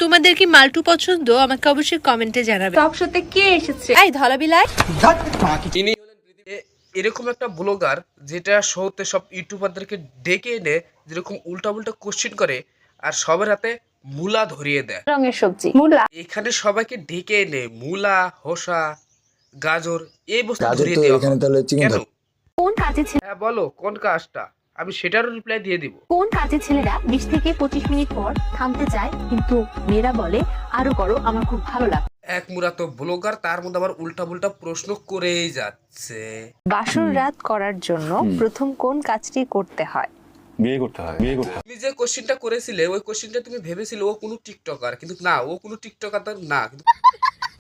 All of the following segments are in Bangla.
তোমাদের কি মাল্টু পছন্দ আমাকে অবশ্যই কমেন্টে জানাবে। টক শোতে কে এসেছে? এই ধলাবিলাই ইনি হলেন এরকম একটা ব্লগার যেটা শোতে সব ইউটিউবারদেরকে ডেকে এনে যেরকম উল্টা উল্টা কোশ্চেন করে আর সবার হাতে মূলা ধরিয়ে দেয়। রঙের সবজি মূলা। এখানে সবাইকে ডেকে এনে মূলা, শসা, গাজর এই বস্তু গাজর ধরিয়ে তো দেওয়া এখানে হয়। তাহলে চিকেন কেন? কোন কাজে হ্যাঁ বলো কোন কাজটা, আমি সেটারও রিপ্লাই দিয়ে দিব। কোন কাজে ছেলেরা 20 থেকে 25 মিনিট পর থামতে চায় কিন্তু মেয়েরা বলে আরো করো, আমার খুব ভালো লাগে। এক মুরা তো ব্লগার, তার মধ্যে আবার উল্টা পুল্টা প্রশ্ন করেই যাচ্ছে। বাসর রাত করার জন্য প্রথম কোন কাজটি করতে হয়? বিয়ে করতে হয়। তুমি যে কোশ্চেনটা করেছিলে ওই কোশ্চেনটা তুমি ভেবেছিলে ও কোনো টিকটকার, কিন্তু না, ও কোনো টিকটকার না। কিন্তু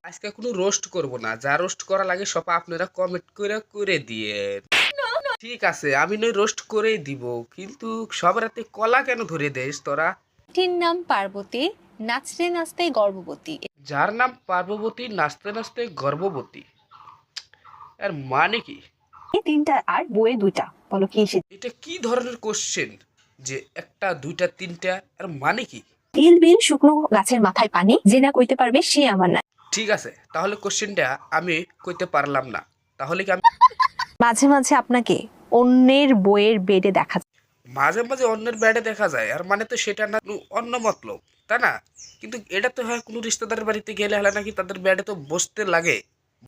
আজকে কোনো রোস্ট করব না, যা রোস্ট করা লাগে সব আপনারা কমেন্ট করে দিয়ে। ঠিক আছে, আমি নয় রোস্ট করেই দিব, কিন্তু সবার হাতে কলা কেন ধরে দেস তোরা? এটির নাম পার্বতী, নাচতে নাচতে গর্ভবতী। যার নাম পার্বতী নাচতে নাচতে গর্ভবতী, আর মানে কি? এই তিনটা আর বইয়ে দুইটা, বলো কি এসেছে? এটা কি ধরনের কোশ্চেন যে একটা দুইটা তিনটা, আর মানে কি? তিল বিল শুকনো গাছের মাথায় পানি, যে না কইতে পারবে সে আমার না। ঠিক আছে, তাহলে কোশ্চেনটা আমি কইতে পারলাম না, তাহলে কি আমি মাঝে মাঝে আপনাকে অন্যের বইয়ের বেডে দেখা যায়। মাঝে মাঝে অন্যের ব্যাডে দেখা যায়, আর মানে তো সেটা না অন্য মতলব, তাই না? কিন্তু এটা তো হয় কোনো রিশতেদারের বাড়িতে গেলে হলে নাকি তাদের ব্যাডে তো বসতে লাগে।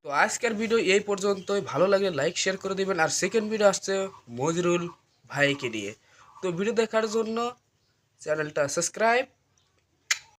তো আজকের ভিডিও এই পর্যন্তই, ভালো লাগলে লাইক শেয়ার করে দিবেন। আর সেকেন্ড ভিডিও আসছে মজরুল ভাইকে নিয়ে। তো ভিডিও দেখার জন্য চ্যানেলটা সাবস্ক্রাইব